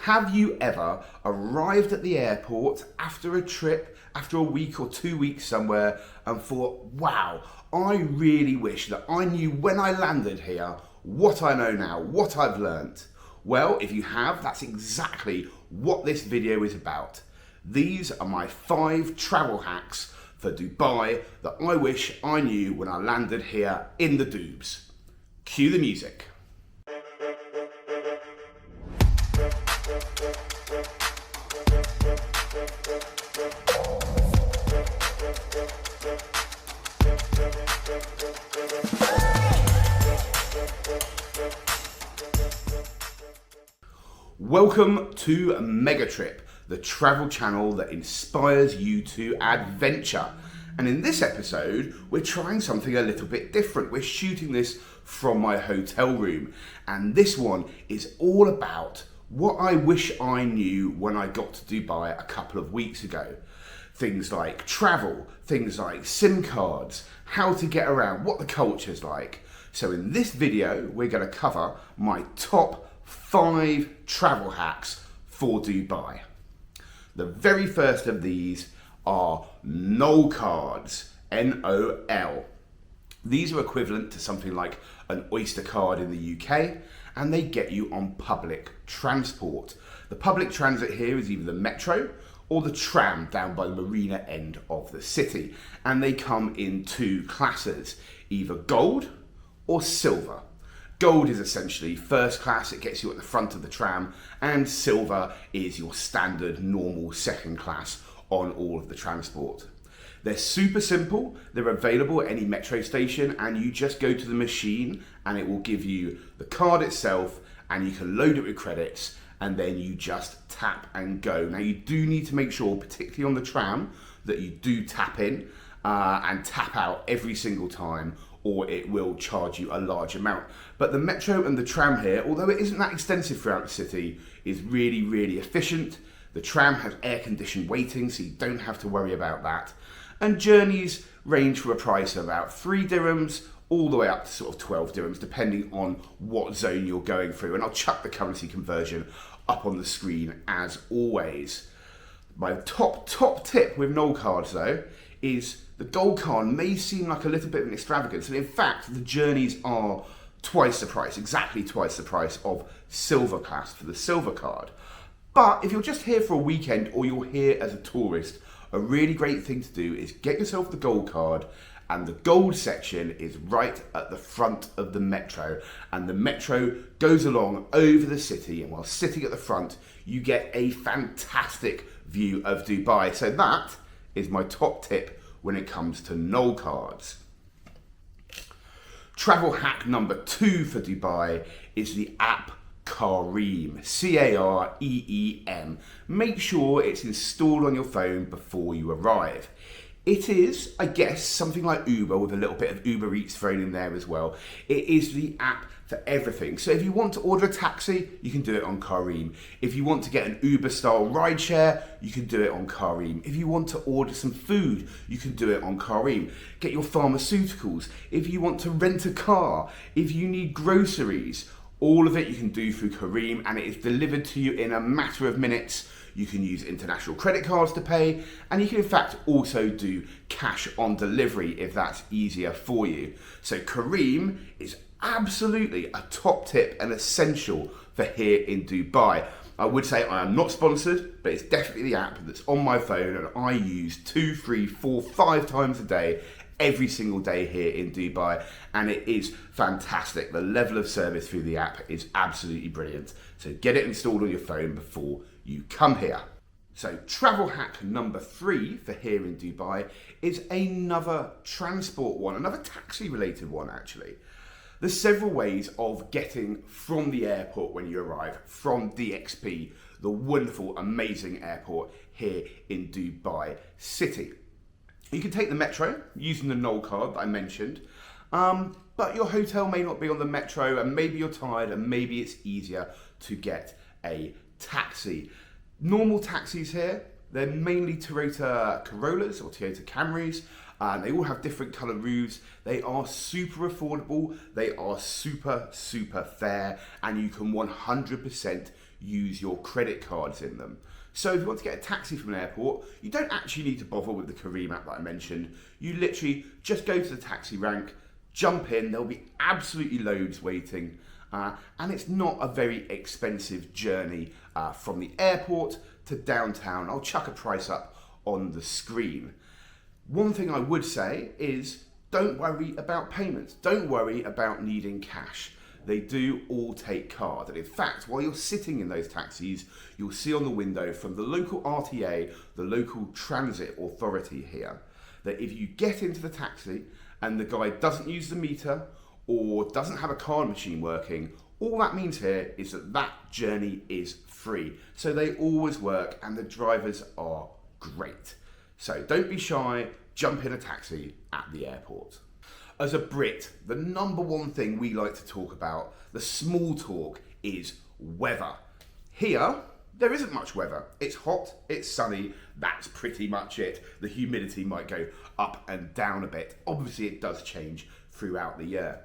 Have you ever arrived at the airport after a trip, after a week or 2 weeks somewhere, and thought, wow, I really wish that I knew when I landed here what I know now, what I've learnt? Well, if you have, that's exactly what this video is about. These are my 5 travel hacks for Dubai that I wish I knew when I landed here in the Doobs. Cue the music. Welcome to MegaTrip, the travel channel that inspires you to adventure. And in this episode, we're trying something a little bit different. We're shooting this from my hotel room. And this one is all about what I wish I knew when I got to Dubai a couple of weeks ago. Things like travel, things like SIM cards, how to get around, what the culture's like. So in this video, we're going to cover my top 5 travel hacks for Dubai. The very first of these are NOL cards, N-O-L. These are equivalent to something like an Oyster card in the UK, and they get you on public transport. The public transit here is either the metro or the tram down by the marina end of the city, and they come in 2 classes, either gold or silver. Gold is essentially first class, it gets you at the front of the tram, and silver is your standard normal second class on all of the transport. They're super simple, they're available at any metro station, and you just go to the machine and it will give you the card itself and you can load it with credits and then you just tap and go. Now you do need to make sure, particularly on the tram, that you do tap in and tap out every single time, or it will charge you a large amount. But the metro and the tram here, although it isn't that extensive throughout the city, is really, really efficient. The tram has air-conditioned waiting, so you don't have to worry about that. And journeys range from a price of about 3 dirhams all the way up to sort of 12 dirhams, depending on what zone you're going through. And I'll chuck the currency conversion up on the screen as always. My top tip with NOL cards though is the gold card may seem like a little bit of an extravagance, and in fact the journeys are twice the price, exactly twice the price of silver class for the silver card. But if you're just here for a weekend or you're here as a tourist, a really great thing to do is get yourself the gold card, and the gold section is right at the front of the metro, and the metro goes along over the city, and while sitting at the front you get a fantastic view of Dubai. So that is my top tip when it comes to NOL cards. Travel hack number 2 for Dubai is the app Careem, C-A-R-E-E-M. Make sure it's installed on your phone before you arrive. It is, I guess, something like Uber with a little bit of Uber Eats thrown in there as well. It is the app for everything. So if you want to order a taxi, you can do it on Careem. If you want to get an Uber style rideshare, you can do it on Careem. If you want to order some food, you can do it on Careem. Get your pharmaceuticals. If you want to rent a car, if you need groceries, all of it you can do through Careem, and it is delivered to you in a matter of minutes. You can use international credit cards to pay, and you can in fact also do cash on delivery if that's easier for you. So Careem is absolutely a top tip and essential for here in Dubai. I would say I am not sponsored, but it's definitely the app that's on my phone and I use 2, 3, 4, 5 times a day, every single day here in Dubai, and it is fantastic. The level of service through the app is absolutely brilliant. So get it installed on your phone before you come here. So travel hack number 3 for here in Dubai is another transport one, another taxi related one actually. There's several ways of getting from the airport when you arrive, from DXP, the wonderful, amazing airport here in Dubai City. You can take the metro using the NOL card that I mentioned, but your hotel may not be on the metro, and maybe you're tired, and maybe it's easier to get a taxi. Normal taxis here, they're mainly Toyota Corollas or Toyota Camrys. They all have different colour roofs. They are super affordable. They are super fair, and you can 100% use your credit cards in them. So if you want to get a taxi from an airport, you don't actually need to bother with the Careem app that I mentioned. You literally just go to the taxi rank, jump in, there'll be absolutely loads waiting, and it's not a very expensive journey from the airport to downtown. I'll chuck a price up on the screen. One thing I would say is don't worry about payments. Don't worry about needing cash. They do all take card. And in fact, while you're sitting in those taxis, you'll see on the window from the local RTA, the local transit authority here, that if you get into the taxi and the guy doesn't use the meter or doesn't have a card machine working, all that means here is that that journey is free. So they always work and the drivers are great. So don't be shy, jump in a taxi at the airport. As a Brit, the number one thing we like to talk about, the small talk, is weather. Here, there isn't much weather. It's hot, it's sunny, that's pretty much it. The humidity might go up and down a bit. Obviously, it does change throughout the year.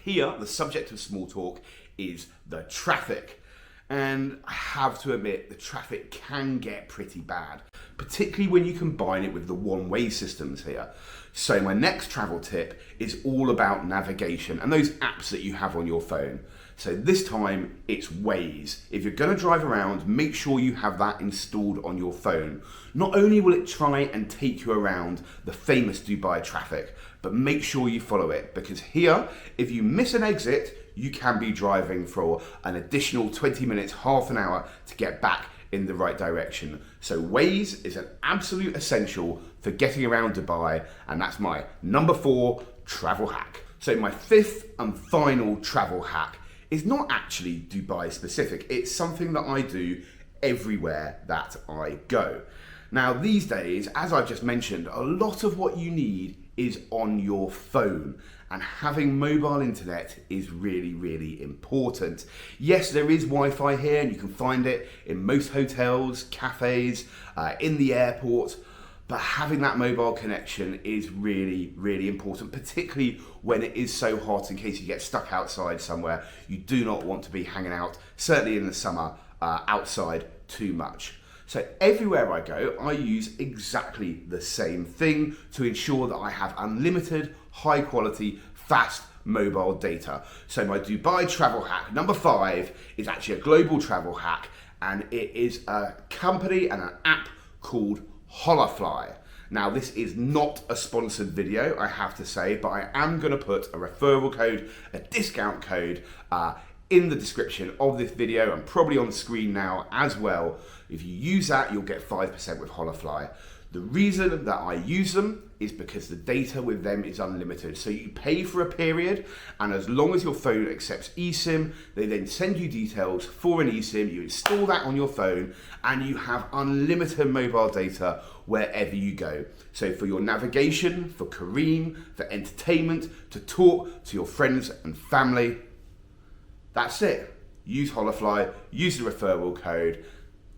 Here, the subject of small talk is the traffic. And I have to admit, the traffic can get pretty bad, particularly when you combine it with the one-way systems here. So my next travel tip is all about navigation and those apps that you have on your phone. So this time it's Waze. If you're going to drive around, make sure you have that installed on your phone. Not only will it try and take you around the famous Dubai traffic, but make sure you follow it, because here, if you miss an exit, you can be driving for an additional 20 minutes, half an hour to get back in the right direction. So Waze is an absolute essential for getting around Dubai, and that's my number 4 travel hack. So my 5th and final travel hack is not actually Dubai specific. It's something that I do everywhere that I go. Now these days, as I just mentioned, a lot of what you need is on your phone, and having mobile internet is really, really important. Yes, there is Wi-Fi here and you can find it in most hotels, cafes, in the airport, but having that mobile connection is really, really important, particularly when it is so hot. In case you get stuck outside somewhere, you do not want to be hanging out, certainly in the summer, outside too much. So everywhere I go, I use exactly the same thing to ensure that I have unlimited, high quality, fast mobile data. So my Dubai travel hack, number 5, is actually a global travel hack, and it is a company and an app called Holafly. Now this is not a sponsored video, I have to say, but I am going to put a referral code, a discount code, in the description of this video and probably on the screen now as well. If you use that, you'll get 5% with Holafly. The reason that I use them is because the data with them is unlimited. So you pay for a period, and as long as your phone accepts eSIM, they then send you details for an eSIM, you install that on your phone, and you have unlimited mobile data wherever you go. So for your navigation, for Careem, for entertainment, to talk to your friends and family, that's it. Use Holafly, use the referral code.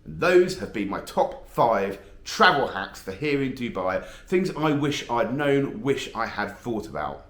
Those have been my top 5 travel hacks for here in Dubai. Things I wish I'd known, wish I had thought about.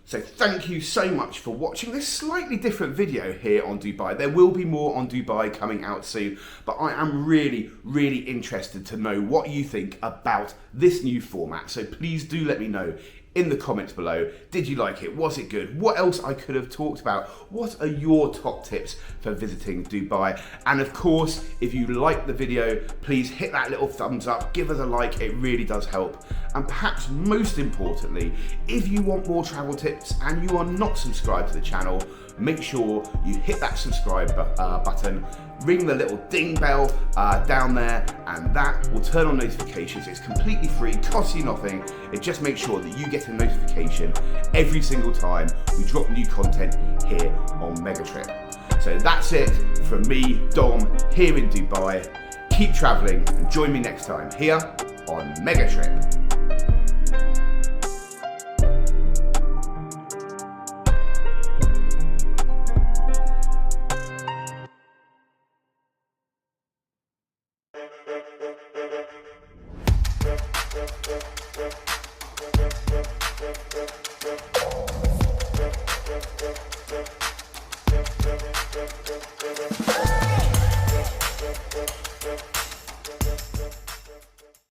So thank you so much for watching this slightly different video here on Dubai. There will be more on Dubai coming out soon, but I am really, really interested to know what you think about this new format. So please do let me know in the comments below. Did you like it? Was it good? What else I could have talked about? What are your top tips for visiting Dubai? And of course, if you like the video, please hit that little thumbs up, give us a like, it really does help. And perhaps most importantly, if you want more travel tips and you are not subscribed to the channel, make sure you hit that subscribe button, ring the little ding bell down there, and that will turn on notifications. It's completely free, costs you nothing. It just makes sure that you get a notification every single time we drop new content here on MegaTrip. So that's it from me, Dom, here in Dubai. Keep traveling and join me next time here on MegaTrip.